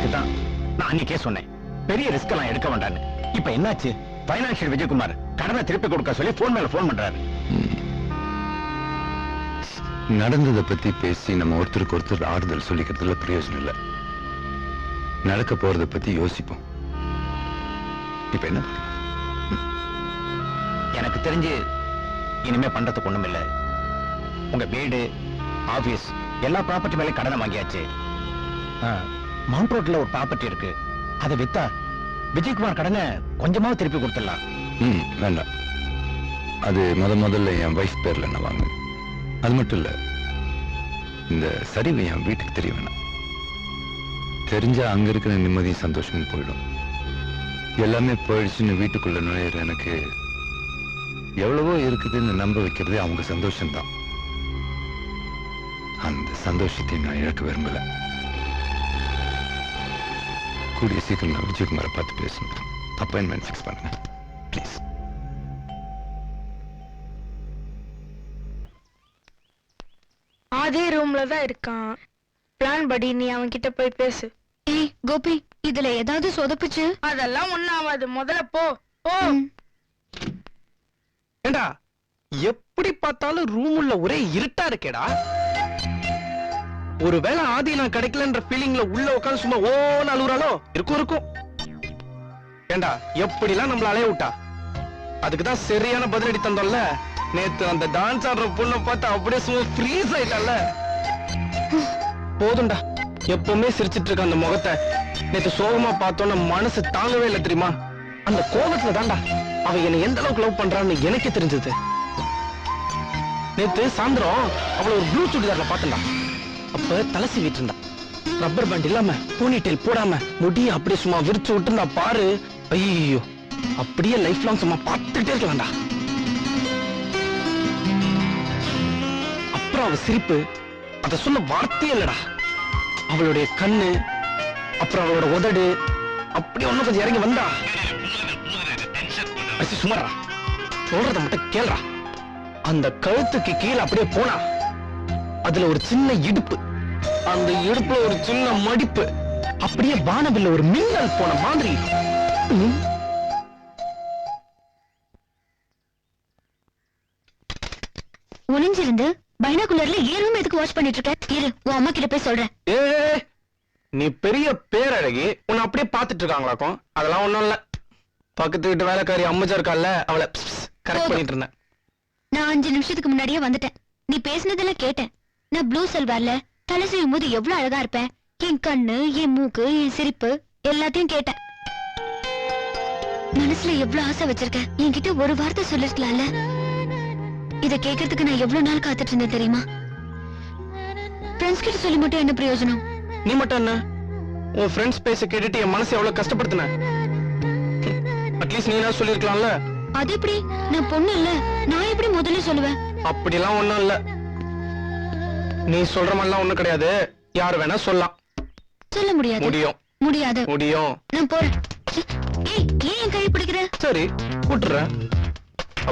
அதுக்கு தான் நான் அன்னைக்கே சொன்னேன் பெரிய ரிஸ்க் எல்லாம் எடுக்க வேண்டான்னு. இப்ப என்னாச்சு? பைனான்சியல் விஜயகுமார் கடனை திருப்பி கொடுக்க சொல்லி போன் மேல போன் பண்றாரு. நடந்ததை பத்தி பேசி நம்ம ஒருத்தருக்கு ஒருத்தர் ஆறுதல் சொல்லிக்கிறதுல பிரயோஜனம் இல்லை. நடக்க போறதை பத்தி யோசிப்போம். இப்ப என்ன? எனக்கு தெரிஞ்சு இனிமே பண்றதுக்கு ஒண்ணும் இல்ல. உங்க வீடு, ஆபீஸ் எல்லா ப்ராப்பர்ட்டி மேலே கடனை வாங்கியாச்சு. மவுண்ட் ரோட்ல ஒரு ப்ராப்பர்ட்டி இருக்கு, அதை வித்தா விஜயகுமார் கடனை கொஞ்சமாவது திருப்பி கொடுத்துடலாம். வேண்டாம், அது முதல்ல என் வைஃப் பேர்ல நான் வாங்க. அது மட்டும் இல்ல, இந்த சரிவு என் வீட்டுக்கு தெரிய வேணாம். தெரிஞ்சா அங்க இருக்கிற நிம்மதியும் சந்தோஷமும் போயிடும். எல்லாமே போயிடுச்சுன்னு வீட்டுக்குள்ள நுழையிற எனக்கு எவ்வளவோ இருக்குதுன்னு நம்ப வைக்கிறதே அவங்க சந்தோஷம்தான். அந்த சந்தோஷத்தை நான் இழக்க விரும்பல. கூடிய சீக்கிரம் நான் விஜயகுமாரை பார்த்து பேசணும். அப்பாயின்மெண்ட் ஃபிக்ஸ் பண்ணுங்க ப்ளீஸ். அதே ரூம்ல தான் இருக்கான். பிளான் படி நீ அவன் கிட்ட போய் பேசு. ஏய் கோபி, இதுல ஏதாவது சொதப்புச்சு? அதெல்லாம் ஒண்ணும் ஆகாது, முதல்ல போ போ. ஏண்டா எப்படி பார்த்தாலும் ரூம் உள்ள ஒரே இருட்டா இருக்கேடா. ஒருவேளை ஆதி நான் கிடைக்கலன்ற ஃபீலிங்ல உள்ள உட்காந்து சும்மா ஓன்னு அழுகுறாளோ? இருக்கும். ஏண்டா எப்படிலாம் நம்மள அலைய விட்டா? அதுக்குதான் சரியான பதிலடி தந்தோம்ல. நேத்து அந்த டான்ஸ் ஆடுற பொண்ணை பார்த்து அப்படியே சும்மா ஃப்ரீஸ் ஆயிட்டால. போதும்டா, எப்பவுமே சிரிச்சிட்டு இருக்க அந்த முகத்தை நேத்து சோகமா பார்த்தோன்னா மனசு தாங்கவே இல்லை தெரியுமா? அந்த கோபத்துல தாண்டா அவ என்னை எந்த அளவுக்கு லவ் பண்றான்னு எனக்கே தெரிஞ்சது. நேத்து சாயந்தரம் அவளை ஒரு ப்ளூ சுடிதார்ல பார்த்தேன்டா. அப்ப தலை சீவிட்டு இருந்தா, ரப்பர் பேண்ட் இல்லாம போனிடெயில் போடாம முடிய அப்படியே சும்மா விரிச்சு விட்டுருந்தா பாரு. ஐயோ, அப்படியே லைஃப் லாங் சும்மா பார்த்துட்டே இருக்கலாம்டா. அப்புறம் அவ சிரிப்பு, அத சொல்ல வார்த்தையே இல்லடா. அவளுடைய கண்ணு, அப்புறம் அவளோட உதடு, அப்படியே ஒன்னும் கொஞ்சம் இறங்கி வந்தா. சுமாரா சொல்றத மட்டும் கேள்றா. அந்த கழுத்துக்கு கீழே அப்படியே போனா அதுல ஒரு சின்ன இடுப்பு, அந்த இடுப்புல ஒரு சின்ன மடிப்பு, அப்படியே வானவில்ல ஒரு மின்னல் போன மாதிரி. ஒளிஞ்சிருந்து பைனாகுலர்ல ஏறும் எதுக்கு வாட்ச் பண்ணிட்டு இருக்க? இரு, உன் அம்மா கிட்ட போய் சொல்றேன். ஏ, நீ பெரிய பேரழகி, உன்னை அப்படியே பாத்துட்டு இருக்காங்களாக்கும். அதெல்லாம் ஒண்ணும் இல்ல. பக்கத்து வீட்டு வேலைக்காரி அம்மச்சா இருக்கால, அவளை கரெக்ட் பண்ணிட்டு இருந்தேன். நான் 5 நிமிஷத்துக்கு முன்னாடியே வந்துட்டேன். நீ பேசினதெல்லாம் கேட்டேன். நான் ப்ளூ சல்வார்ல தலை செய்யும் போது எவ்வளவு அழகா இருப்பேன். என் கண்ணு, என் மூக்கு, என் சிரிப்பு எல்லாத்தையும் கேட்டேன். மனசுல எவ்வளவு ஆசை வச்சிருக்கேன். என்கிட்ட ஒரு வார்த்தை சொல்லிருக்கலாம்ல. இத கேட்கறதுக்கு நான் எவ்வளவு நாள் காத்துட்டு இருந்தேன் தெரியுமா? ஃப்ரெண்ட்ஸ் கிட்ட சொல்லி மட்டும் என்ன பிரயோஜனம்? நீ மட்டும் என்ன, உன் ஃப்ரெண்ட்ஸ் பேச கேட்டுட்டு என் மனசை எவ்வளவு கஷ்டப்படுத்தின. அட்லீஸ்ட் நீ என்ன சொல்லிருக்கலாம்ல. அது எப்படி? நான் பொண்ணு இல்ல, நான் எப்படி முதல்ல சொல்லுவேன்? அப்படிலாம் ஒண்ணும் இல்ல. நீ சொல்ற மாதிரிலாம் ஒண்ணும் கிடையாது. யாரு வேணா சொல்லலாம். சொல்ல முடியாது. முடியும். முடியாது. முடியும். நான் போறேன். ஏய், ஏன் என் கை பிடிக்கிற? சரி, கூட்டுறேன்.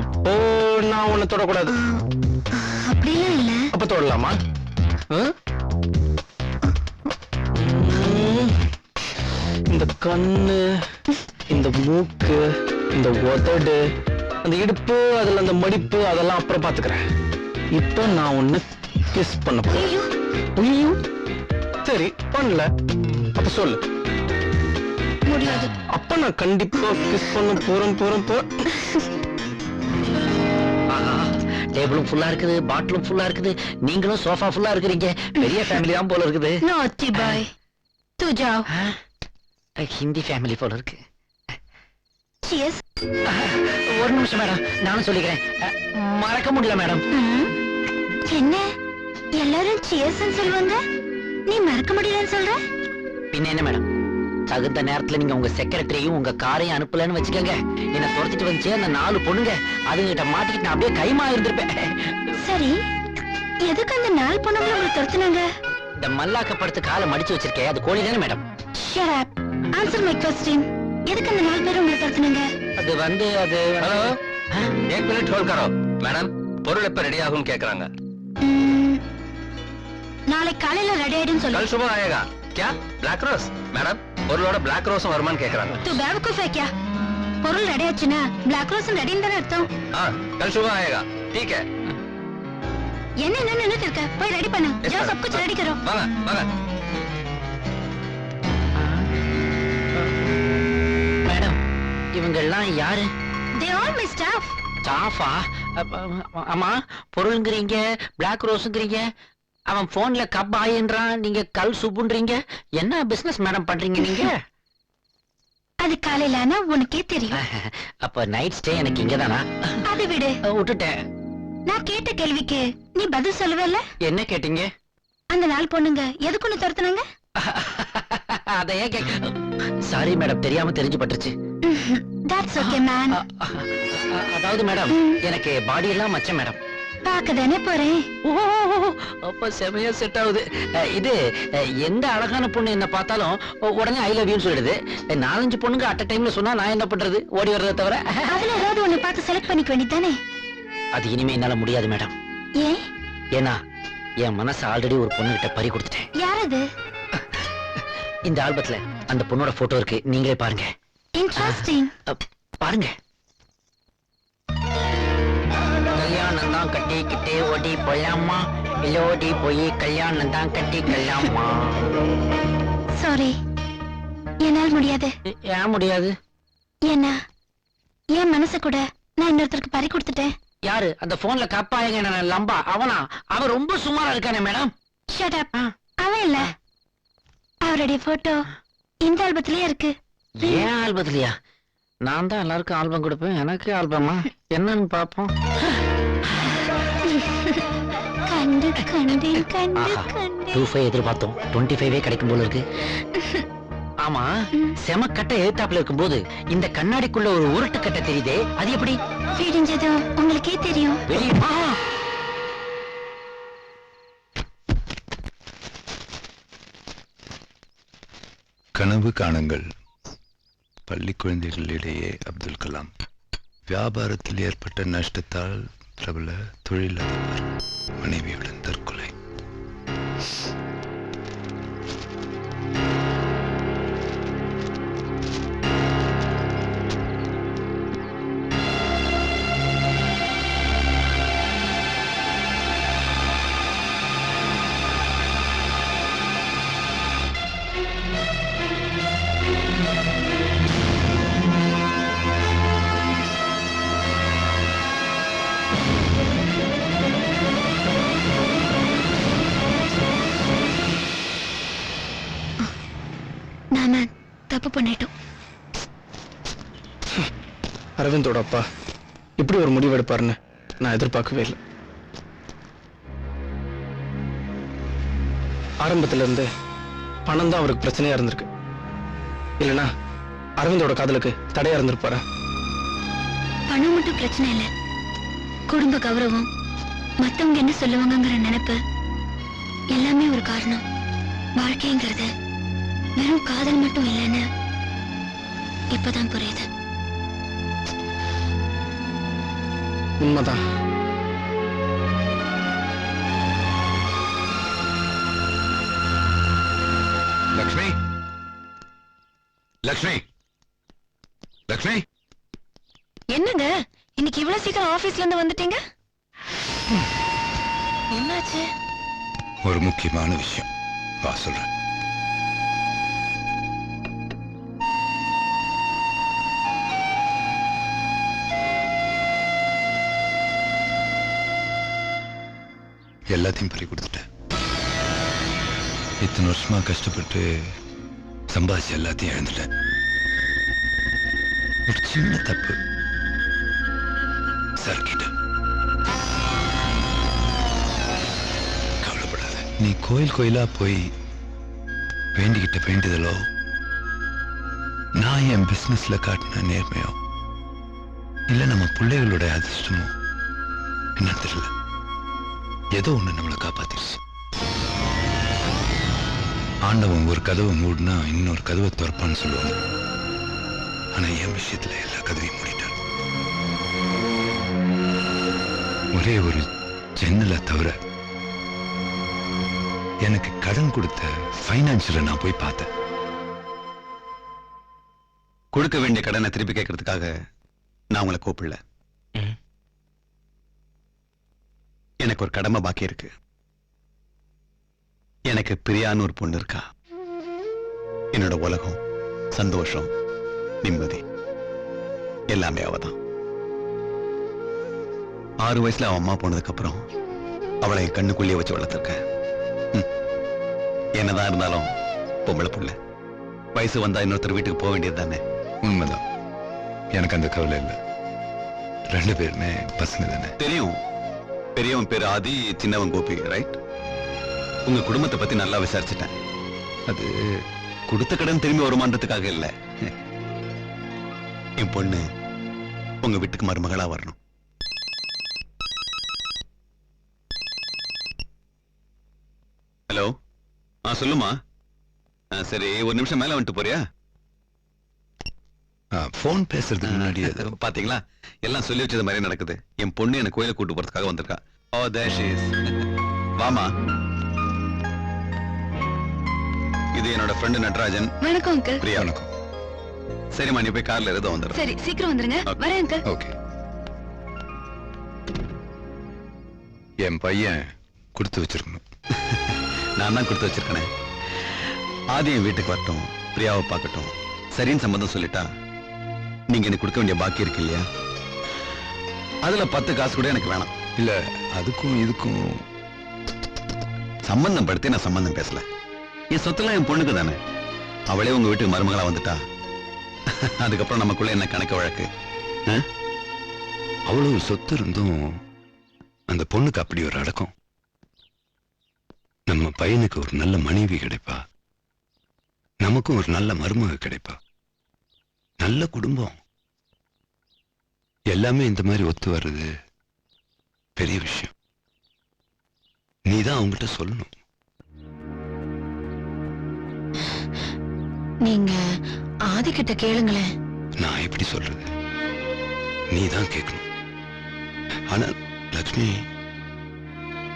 அப்போ நான் உன்னை தொடக்கூடாது. அப்படிலாம் இல்ல. அப்ப தொடலாமா? இந்த கண்ணு, இந்த மூக்கு, இந்த உதடு, அந்த இடுப்பு, அதுல அந்த மடிப்பு, அதெல்லாம் அப்புறம் பாத்துக்கிறேன். இப்ப நான் ஒண்ணு கிஸ் பண்ண போறேன். சரி, பண்ணல. அப்ப சொல்லு. முடியாது. அப்ப நான் கண்டிப்பா கிஸ் பண்ண போறேன். டேபிளும் ஃபுல்லா இருக்குது, பாட்டிலும் ஃபுல்லா இருக்குது, நீங்களும் சோஃபா ஃபுல்லா இருக்கிறீங்க. பெரிய ஃபேமிலி தான் போல இருக்குது. naughty boy, तू जाओ. ஹிந்தி ஃபேமிலி போல இருக்கு. cheers. ஒரு நிமிஷம் மேடம், நானும் சொல்லிக்கிறேன். மறக்க முடியல மேடம். என்ன எல்லாரும் cheers ன்னு சொல்லுவாங்க, நீ மறக்க முடியலன்னு சொல்ற? பின்ன என்ன மேடம், தகுந்த நேரத்துல நீங்க உங்க செக்ரட்டரியும் உங்க காரையும் அனுப்பலன்னு வச்சுக்கோங்க, என்ன துரத்திட்டு வந்துச்சு அந்த 4 பொண்ணுங்க, அதுங்கிட்ட மாட்டிக்கிட்டு நான் அப்படியே கைமா இருந்திருப்பேன். சரி, எதுக்கு அந்த 4 பொண்ணுங்களை உங்களை துரத்துனாங்க? இந்த மல்லாக்க படுத்து காலை மடிச்சு வச்சிருக்கேன், அது கோழி தானே madam? shut up, answer my question. எதுக்கு அந்த 4 பேரும் உங்களை துரத்துனாங்க? அது ஹலோ, 1 மினிட் ஹோல்ட் கரோ. மேடம், பொருள் எப்ப ரெடி ஆகும்னு கேக்குறாங்க. நாளைக்கு காலையில ரெடி ஆயிடுன்னு சொல்லு. கல் சுபம் ஆயேகா. क्या ब्लैक रोज मैडम பொருளோட black rose வருமான்னு கேக்குறாங்க तू बेवकूफ है क्या பொருள் ரெடி ஆச்சுனா பிளாக் ரோஸ் ரெடின்னு தானே அர்த்தம் हां कल सुबह आएगा ठीक है என்ன நின்னுட்டு இருக்க போய் ரெடி பண்ணு Yes, जा madam. सब कुछ रेडी करो வாங்க வாங்க மேடம் இவங்க எல்லாம் யாரு? they all my staff ஸ்டாஃபா? ஆமா, பொருளுங்கிறீங்க, பிளாக் ரோஸுங்கிறீங்க, அவன் போன்ல கப் ஆயின்றான், நீங்க கல் சுப்புன்றீங்க. என்ன பிசினஸ் மேடம் பண்றீங்க நீங்க? அது காலையில ஆனா உனக்கே தெரியும் அப்ப நைட் ஸ்டே எனக்கு இங்கதானா? அதை விடு விட்டுட்டேன். நான் கேட்ட கேள்விக்கு நீ பதில் சொல்லவே இல்ல. என்ன கேட்டீங்க? அந்த நாள் பொண்ணுங்க எதுக்கு ஒண்ணு துரத்துனாங்க? அதையே சாரி மேடம், தெரியாம தெரிஞ்சு பட்டுருச்சு. that's okay man. அதாவது மேடம், எனக்கு பாடி எல்லாம் மச்சம் மேடம். பாக்கதானே போறேன். அப்ப செமையா செட் ஆகுது. இது எந்த அழகான பொண்ணு என்ன பார்த்தாலும் உடனே ஐ லவ் யூன்னு சொல்லிடுது. 4-5 பொண்ணுங்க அட் டைம்ல சொன்னா நான் என்ன பண்றது? ஓடி வர்றதை தவிர. அதுல ஏதாவது ஒண்ணு பார்த்து செலக்ட் பண்ணிக்க வேண்டியதானே? அது இனிமே என்னால முடியாது மேடம். ஏன்? ஏன்னா என் மனசு ஆல்ரெடி ஒரு பொண்ணு கிட்ட பறி கொடுத்துட்டேன். யார் அது? இந்த ஆல்பத்துல அந்த பொண்ணோட போட்டோ இருக்கு, நீங்களே பாருங்க. இன்ட்ரஸ்டிங். பாருங்க. கல்யாணம் தான் கட்டிக்கிட்டே ஓடி போலாமா, இல்ல ஓடி போய் கல்யாணம் தான் கட்டிக்கலாமா? சாரி, என்னால் முடியாது. ஏன் முடியாது? ஏன்னா என் மனசு கூட நான் இன்னொருத்தருக்கு பறி கொடுத்துட்டேன். யாரு? அந்த போன்ல கப்பாயங்க லம்பா அவனா? அவன் ரொம்ப சுமாரா இருக்கானே மேடம். Shut up. அவன் இல்ல, அவருடைய போட்டோ இந்த ஆல்பத்திலே இருக்கு. ஏன் ஆல்பத்திலையா? நான் தான் எல்லாருக்கும் ஆல்பம் கொடுப்பேன், எனக்கு ஆல்பமா? என்னன்னு பாப்போம். கண்டு கண்டேன் கண்டு கண்டேன். 25 எதிர்பார்த்தோம், 25 கிடைக்கும் போல இருக்கு. ஆமா, செமக்கட்டை எழுத்தாப்புல இருக்கும்போது இந்த கண்ணாடிக்குள்ள ஒரு உருட்டு கட்டை தெரியுதே, அது எப்படி? விடிஞ்சதும் உங்களுக்கே தெரியும். வெளியே கனவு காணுங்கள். பள்ளி குழந்தைகளிடையே அப்துல் கலாம். வியாபாரத்தில் ஏற்பட்ட நஷ்டத்தால் பிரபல தொழிலதிபர் மனைவியுடன் தற்கொலை. நாம தப்பு பண்ணிட்டோம். அரவிந்தோட அப்பா இப்படி ஒரு முடிவு எடுப்பாருன்னு நான் எதிர்பார்க்கவே இல்லை. ஆரம்பத்துல இருந்து பணம் தான் அவருக்கு பிரச்சனையா இருந்திருக்கு. இல்லைன்னா அரவிந்தோட காதலுக்கு தடையா இருந்திருப்பாரா? பணம் மட்டும் பிரச்சனை இல்ல, குடும்ப கௌரவம், மத்தவங்க என்ன சொல்லுவாங்கங்கிற நினைப்பு எல்லாமே ஒரு காரணம். வாழ்க்கைங்கிறது வெறும் காதல் மட்டும் இல்லைன்னு இப்பதான் புரியுது. உண்மைதான். லக்ஷ்மி, லக்ஷ்மி, லக்ஷ்மி. என்னங்க இன்னைக்கு இவ்வளவு சீக்கிரம் ஆபீஸ்ல இருந்து வந்துட்டீங்க? என்னாச்சு? ஒரு முக்கியமான விஷயம், வா சொல்றேன். எல்லாத்தையும் பறி கொடுத்துட்டேன். இத்தனை வருஷமா கஷ்டப்பட்டு சம்பாதிச்சு எல்லாத்தையும் இழந்துட்டேன். ஒரு சின்ன தப்பு சறுக்கிட்டேன். கவலைப்படாத. நீ கோயில் கோயிலா போய் வேண்டிக்கிட்ட வேண்டுதலோ, நான் என் பிசினஸ்ல காட்டின நேர்மையோ, இல்ல நம்ம பிள்ளைகளோட அதிர்ஷ்டமோ என்ன தெரியல, ஏதோ ஒண்ணு நம்மளை காப்பாத்திருச்சு. ஆண்டவன் ஒரு கதவை மூடினா இன்னொரு கதவை திறப்பான்னு சொல்லுவாங்க. ஆனா என் விஷயத்துல எல்லா கதவையும் மூடிட்டான். ஒரே ஒரு ஜன்னலை தவிர எனக்கு கடன் கொடுத்த ஃபைனான்சியரை நான் போய் பார்த்தேன். கொடுக்க வேண்டிய கடனை திருப்பி கேட்கறதுக்காக நான் உங்களை கூப்பிடல. எனக்கு ஒரு கடமை பாக்கி இருக்கு. எனக்கு பிரியான்னு ஒரு பொண்ணு இருக்கா. என்னோட உலகம், சந்தோஷம், நிம்மதி எல்லாமே அவதான். 6 வயசுல அவன் அம்மா போனதுக்கு அப்புறம் அவளை என் கண்ணுக்குள்ளேயே வச்சு வளர்த்திருக்கேன். என்னதான் இருந்தாலும் பொம்பளை புள்ள, வயசு வந்தா இன்னொருத்தர் வீட்டுக்கு போக வேண்டியது தானே. உண்மைதான். எனக்கு அந்த கவலை இல்லை. 2 பேருமே பசங்க தானே. தெரியும். பெரியவன் பேரு ஆதி, சின்னவன் கோபி, ரைட்? உங்க குடும்பத்தை பத்தி நல்லா விசாரிச்சுட்டேன். அது கொடுத்த கடன் திரும்பி வருமானத்துக்காக இல்ல. என் பொண்ணு உங்க வீட்டுக்கு மருமகளா வரணும். ஹலோ, சொல்லுமா. சரி, ஒரு நிமிஷம் மேல வந்துட்டு போறியா? போன் பேசுறதுக்கு முன்னாடி பாத்தீங்களா, எல்லாம் சொல்லி வச்சது மாதிரி நடக்குது. என் பொண்ணு என்ன கோயில கூட்டு போறதுக்காக வந்திருக்கா. ஓ, there she is. வாமா. இது என்னோட ஃப்ரெண்ட் நட்ராஜன். வணக்கம் அங்கிள். பிரியா. வணக்கம். சரிம்மா, நீ போய் கார்ல ஏதோ வந்துடும். சரி, சீக்கிரம் வந்துருங்க. வரேன் அங்கிள். ஓகே. என் பையன் கொடுத்து வச்சிருக்கணும். நான் தான் கொடுத்து வச்சிருக்கேன். ஆதி என் வீட்டுக்கு வரட்டும், பிரியாவை பார்க்கட்டும். சரின்னு சம்பந்தம் சொல்லிட்டா நீங்க எனக்கு கொடுக்க வேண்டிய பாக்கி இருக்கு இல்லையா, அதுல 10 காசு கூட எனக்கு வேணாம். இல்ல, அதுக்கும் இதுக்கும் சம்பந்தம் படுத்தி நான் சம்பந்தம் பேசல. என் சொத்தெல்லாம் என் பொண்ணுக்கு தானே. அவளே உங்க வீட்டுக்கு மருமகளா வந்துட்டா அதுக்கப்புறம் நமக்குள்ள என்ன கணக்கு வழக்கு? அவ்வளவு சொத்து இருந்தும் அந்த பொண்ணுக்கு அப்படி ஒரு அடக்கம். நம்ம பையனுக்கு ஒரு நல்ல மனைவி கிடைப்பா, நமக்கும் ஒரு நல்ல மருமக கிடைப்பா, நல்ல குடும்பம். எல்லாமே இந்த மாதிரி ஒத்து வர்றது பெரிய விஷயம். நீதான் அவங்ககிட்ட சொல்லணும். நீங்க ஆதி கிட்ட கேளுங்களேன். நான் எப்படி சொல்றது? நீதான் கேட்கணும். ஆனா லக்ஷ்மி,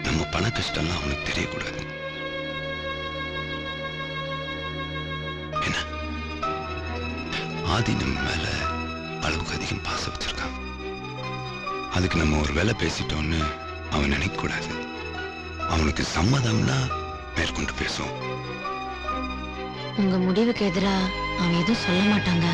நம்ம பண கஷ்டம்லாம் அவனுக்கு தெரியக்கூடாது. என்ன, ஆதி நம்ம மேல அளவுக்கு அதிகம் பாசம் வச்சிருக்கான். அதுக்கு நம்ம ஒரு வேலை பேசிட்டோம்னு அவன் நினைக்க கூடாது. அவனுக்கு சம்மதம்னா மேற்கொண்டு பேசுவோம். உங்க முடிவுக்கு எதிரா அவன் எதுவும் சொல்ல மாட்டாங்க.